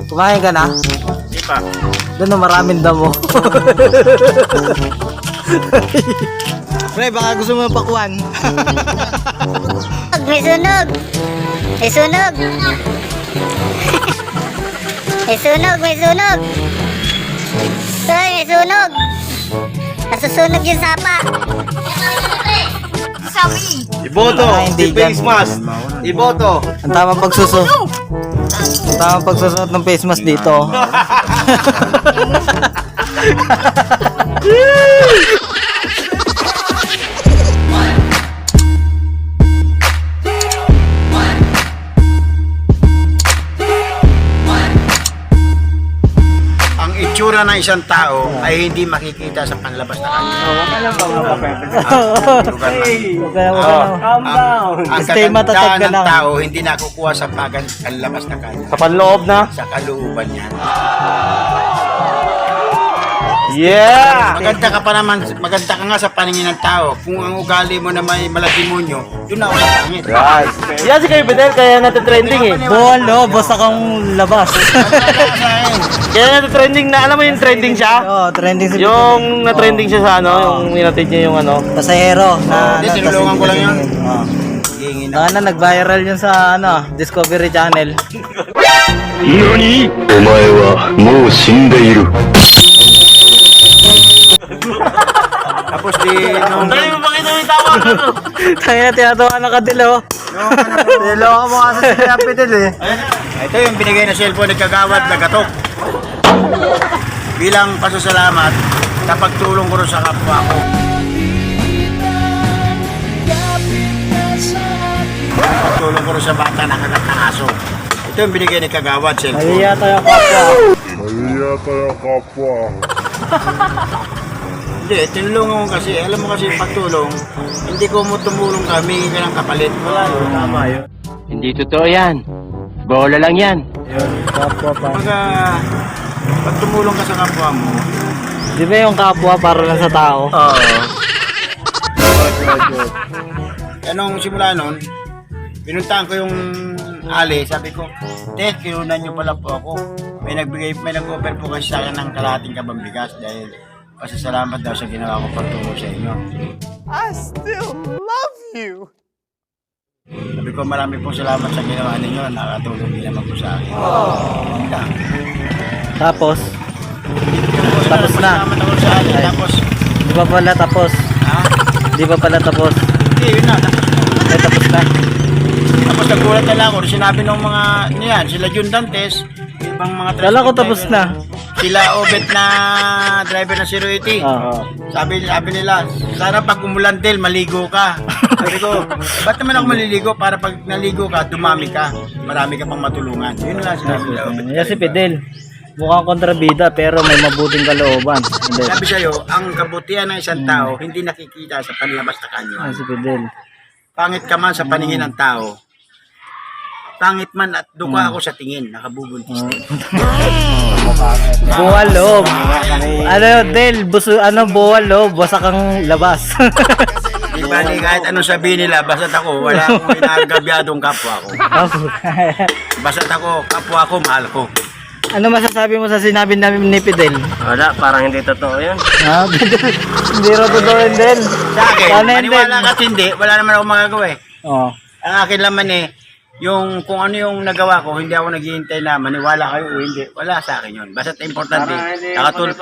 Kumain ka na? Hindi pa. Doon na maraming damo. Pre, baka gusto mo pakuan. May sunog! May sunog! May sunog! May sunog! Sorry, may sunog! Nasusunog yung sapa! Iboto. Hindi Si face dyan. mask. Iboto. Ang tamang pagsusot. Ang tamang pagsusot ng face mask dito. Ang itsura ng isang tao ay hindi makikita sa panlabas na kanya. Ang Stay matatag kagandahan ka ng lang. tao hindi nakukuha sa panlabas na kanya. Sa panloob na? Sa kalooban niya. Yeah! Maganda ka pa naman, maganda ka nga sa paningin ng tao. Kung ang ugali mo na may malademonyo, yun na ako sa pangit. Right. Yan si Kayo Bedel, kaya natin trending eh. Bolo, basta kang labas. Kaya natin trending na, alam mo yung trending siya? Oo, trending si Yung na-trending siya sa ano, yung inatid niya yung ano. pasahero na Hindi, tinulungan ko lang yun. Oo. Hingin na. Na nag-viral yun sa Discovery Channel. 何お前はもう死んでいる。 Tapos di, nung... Dali mo pakita yung tawa ko. Tayo na tinatawa na kadilo. Niloko mo kasi si Kuya Fidel eh. Ito yung binigay na cellphone ni Kagawad na gatok. Bilang pasasalamat sa pagtulong ko rin sa kapwa ko. Pagtulong ko rin sa bata na kagat ng aso. Ito yung binigay ni Kagawad cellphone. Nahiya tayo kapwa. Hindi, tinulungan ko kasi. Alam mo kasi pagtulong, hindi ko mo tumulong ka, mingi ka ng kapalit. Wala yun. Tama yun. Hindi totoo yan. Bola lang yan. Yun, kapwa pa. Pag tumulong ka sa kapwa mo, Di ba yung kapwa para lang sa tao? oo. Anong simula nun, pinuntahan ko yung ali, sabi ko, kinunan nyo pala po ako. May nag-offer po kasi sa akin ng kalahating kabambigas dahil pasasalamat daw sa ginawa ko pagtulong sa inyo. I still love you. Sabi ko, marami pong salamat sa ginawa ninyo, nakatulong din naman po sa akin. Yun lang. Tapos, Yun po, Tapos na. Salamat ako sa akin, tapos, di ba pala tapos? ha? Di ba pala tapos? Hindi, yun na, tapos na. Ay, tapos na. Tapos nagulat na lang ako, sinabi ng mga, niyan, sila Jun Dantes, ibang mga Kala ko tapos na. Sila Obet na driver ng 080. Oo. Sabi nila, sana pag umulan Del, maligo ka. Sabi ko, ba't naman ako maliligo? Para pag naligo ka, dumami ka. Marami ka pang matulungan. Yun lang sinabi nila Obet. Yan si Fidel. Mukhang kontrabida pero may mabuting kalooban. Hindi. Sabi sa'yo, ang kabutihan ng isang tao, hindi nakikita sa panlabas na kanyo. Yan si Fidel. Pangit ka man sa paningin ng tao. Pangit man at duka ako sa tingin, nakabubuntis din. Buwal loob. Ano, Del, buwal loob, basta kang labas. Di bali kahit anong sabihin nila, basta't ako, wala akong inagabyadong kapwa ko. Basta't ako, kapwa ko, mahal ko. Ano masasabi mo sa sinabi namin ni Fidel? Wala, parang hindi totoo yan. Ha, Fidel? Hindi rin totoo yun, Del. Sa akin, Sana yun, maniwala Del. ka at hindi, wala naman ako magagawa eh. Oo. Ang akin laman eh, yung kung ano yung nagawa ko, hindi ako naghihintay na maniwala kayo o hindi. Wala sa akin yun. Basta't importante, nakatulong.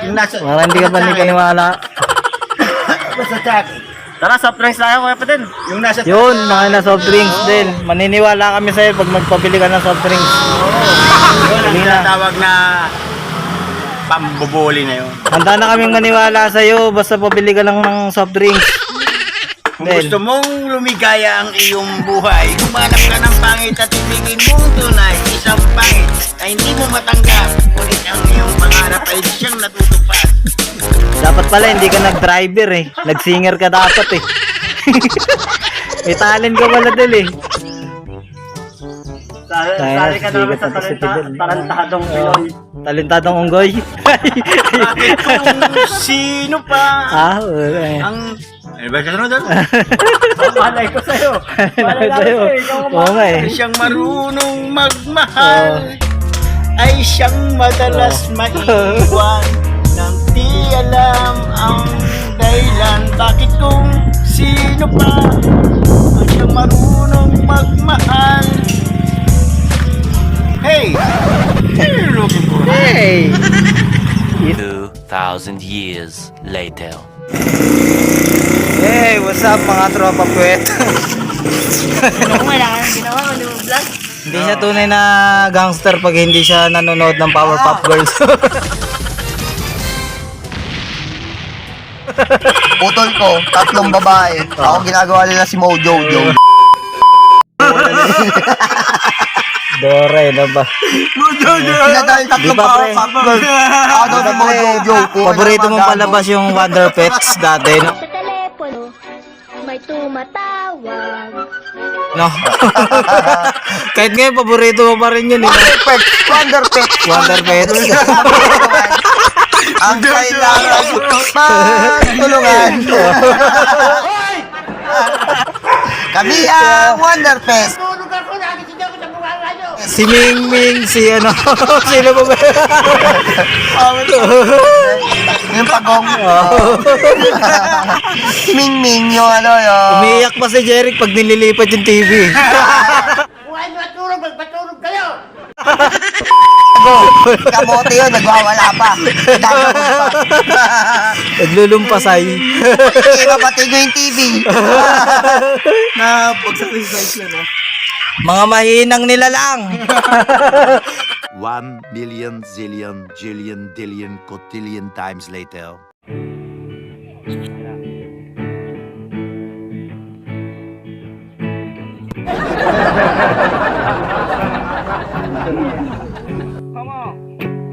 Yung nasa, Parang hindi ka pa nagkaniwala. basta sa akin. Tara, soft drinks tayo, Kuya Bedel. Yung nasa Yun, mga na soft drinks, Del. Maniniwala kami sa'yo pag magpabili ka ng soft drinks. yun ang tinatawag na pambubuli na yun. Handa na kaming maniwala sa'yo basta pabili ka lang ng soft drinks. Kung Del. gusto mong lumigaya ang iyong buhay, humanap ka ng pangit at ibigin mong tunay, isang pangit na hindi mo matanggap, ngunit ang iyong pangarap ay siyang natutupad. Dapat pala hindi ka nag-driver eh. Nag-singer ka dapat eh. May talent ka pala, Del eh. Sali ka namin sa Sikat na si Fidel. talentadong Oo. Pinoy. Talentadong unggoy. Bakit kung sino pa Wala eh. ang... Ano ba kasunod doon? Malay ko sa'yo. Malay sa'yo. Oo nga eh. Siyang marunong magmahal ay Lagi siyang madalas maiwan nang di alam ang dahilan. Bakit kung sino pa ang siyang marunong magmahal? Hey! You're looking for Hey! 2,000 years later. Hey, what's up mga tropa puwet? Hindi siya tunay na gangster pag hindi siya nanonood ng Powerpuff Girls. Putol ko, 3 babae. Ako ginagawa nila si Mojo. Dore na ba? Sila dahil 3 Di ba, pre? Powerpuff Girls. Ako daw si Mojo. Paborito mong palabas yung Wonder Pets dati, no? Sa telepono, may tumatawag. No? Kahit ngayon, paborito mo pa rin yun, eh. Wonder Pet. Wonder Pets. Ang kailangan magtulungan. Kami ang Wonder Pet. Si Ming Ming, si ano, sino ba ba? Yung pagong. Si Ming Ming yung ano yung. Umiiyak pa si Jeric pag nililipat yung TV. Kamote yun, nagwawala pa. Dadabog pa. Naglulumpasay. Iba pati ko yung TV. Na pag-sacrifice na, no? Mga mahinang nila lang. 1 million zillion jillion dillion cotillion times later.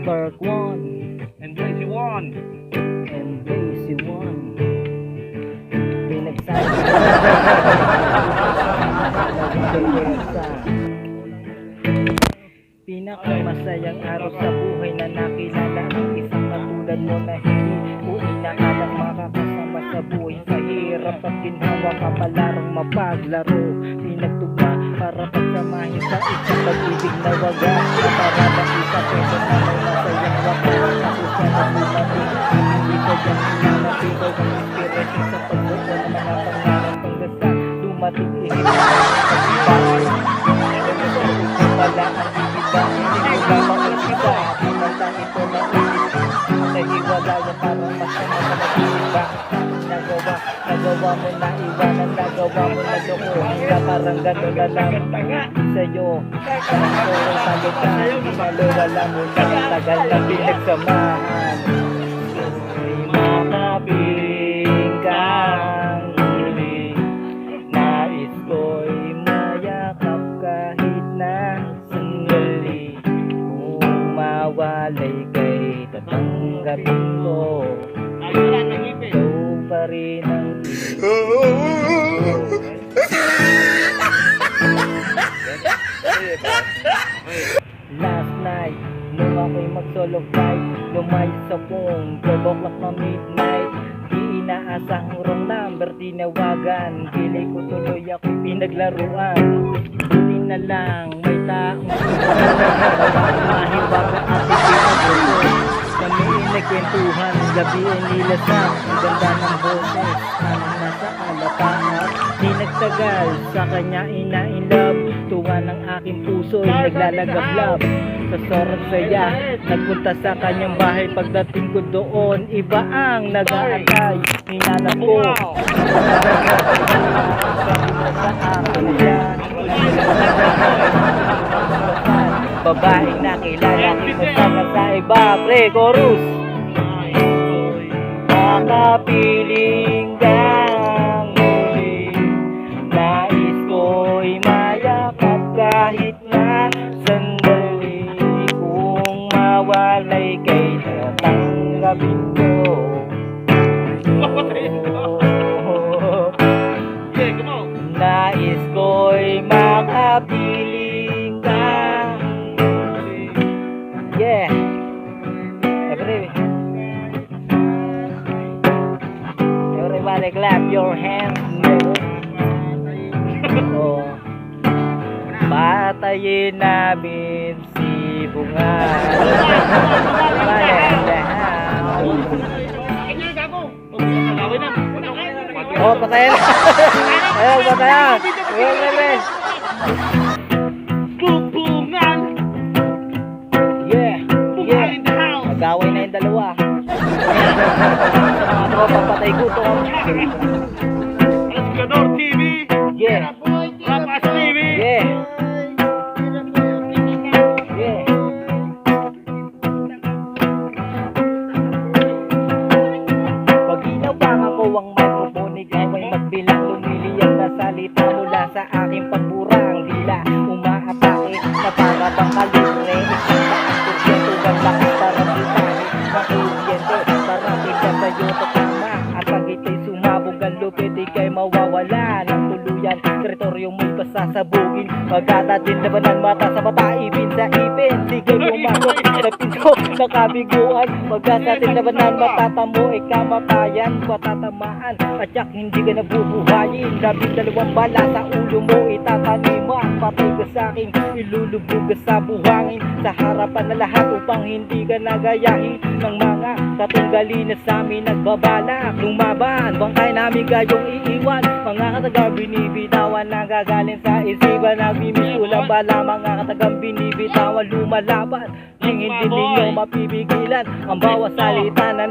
Park 1 and Blazy 1 and Blazy 1 Pinakamasayang araw sa buhay na nakilala ang isang katulad mo na hindi ko inaalang makakasama sa buhay. Sa hirap at ginhawa ka palarang mapaglaro, pinagtugma para pagsamahin sa isang pag-ibig na wagas na parang isa peso na may masayang wakas. Tapos yan ang lumating, hindi ko dyan inanapin ko ang inspirasyon sa pagbuo ng mga pangarap panggasal. Dumating ihip wala ang iba, hindi ko lamang iba. Pinantang ito na iba, nahiwala yung parang masama na mag-iba. Nagawa mo na iwanan, nagawa mo na loko. Hanggang parang gano'n na lang sa'yo. Parang sorong sagot ka, malawala mo na tagal na pinagsamahan. May makapiling kang huli, nais ko'y mayakap kahit na sandali. Kung mawalay kay tatanggapin ko, ikaw pa rin ang last night, nung ako'y mag-solo flight, lumayas sa phone, 12 o'clock na midnight. Di inaasahang wrong number, tinawagan. Pili ko tuloy ako'y pinaglaruan. Buti na lang, may taong mahiwaga at ipinagulo. Kami ay nagkwentuhan, gabi ay nilasap. Ang ganda ng boses, parang nasa alapaat. Di nagtagal, sa kanya ina-inlove. Tuwa ng aking puso ay naglalagablab. Sa sorot saya, nagpunta sa kanyang bahay. Pagdating ko doon, iba ang nag-aantay. Hinanap ko sa akin yan. Babaeng nakilala ko sana sa iba. Pre, chorus. Makapiling kang muli, nais ko'y mayakap kahit na sandali. Kung mawalay kay tatanggapin ko. Nais ko'y makapiling kang muli. Yeah. Everybody clap your hands. Oh. Patayin namin si Bunga. Oh, patayan. Ayaw, patayan. Ayaw, pre. Bubungan! Yeah, yeah. Nag-away na yung dalawa. Mga tropa patay gutom. Alasgador TV! Yeah, Rapas TV! yeah. Yeah. Pag ginawang ako ang microphone, ikaw ay magbilang lumiliyang na salita mula sa aking pagburang dila. Umaatake na para bang kalibre. Isang ang lakas para butahin. Makuryente, marami ka sa'yo tatama. At pag ika'y sumabog ang lupit, ika'y mawawala ng tuluyan. Teritoryo mo'y pasasabugin. Magdadating labanan mata sa mata, ipin sa ipin. Sige pumasok sa pinto ng kabiguan. Magdadating labanan matatamo, ikamatayan, patatamaan. At yak hindi ka nabubuhayin. 12 bala sa ulo mo itataniman. Patay ka sa'king ilulubog ka sa buhangin. Sa harapan na lahat upang hindi ka nagayahin ng mga katunggali na sa amin nagbabalak lumaban. Bangkay namin kayong iiwan. Mga katagang binibitawan nagagaling sa isipan. Nagmimisulang bala mga katagang binibitawan lumalaban. Hindi ninyo mapipigilan ang bawat salita na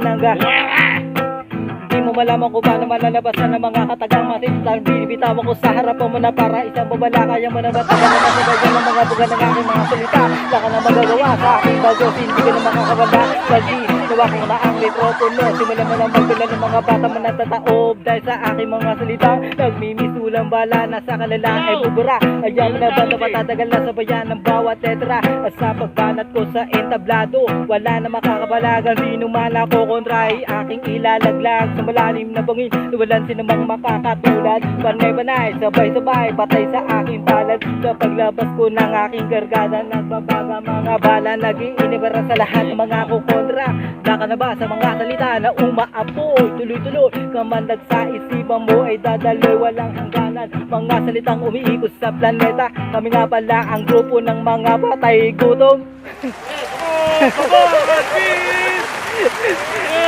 Di mo malaman kung paano malalabasan ng mga katagang matintan. Binibitawan ko sa harapan mo na para isang babala. Kaya mo na matagal na masabayan ng mga buga ng aking mga salita. Wala ka na magagawa sa aking bagos, hindi ka na makakawala. Lagi, nawa ko na ang mikropono. Simulan mo na magdala ng mga bata mo natataob. Dahil sa aking mga salita, nagmimisulang bala na sa kanilang ay bubura. Ayaw mo na ba na patatagal na sabayan ng bawat letra. At sa pagbanat ko sa entablado, wala na makakabalagan. Sino man ako kontra ay aking ilalaglag sa malalim na bangin. Walang sinamang makakatulad. Panay-panay, sabay-sabay, patay sa aking palad. Sa paglabas ko ng aking gargada, nagbabaga mga bala. Nag-iinibara sa lahat ng mga kukontra. Daka na ba sa mga salita na umaapoy? Tuloy-tuloy, kamandag sa isipan mo ay dadaloy walang hangganan. Mga salitang umiikot sa planeta. Kami nga pala ang grupo ng mga patay gutom.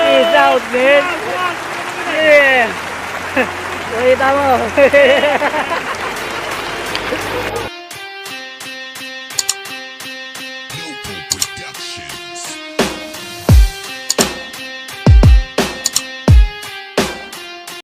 Peace out, man. Yeah. Wait, tama.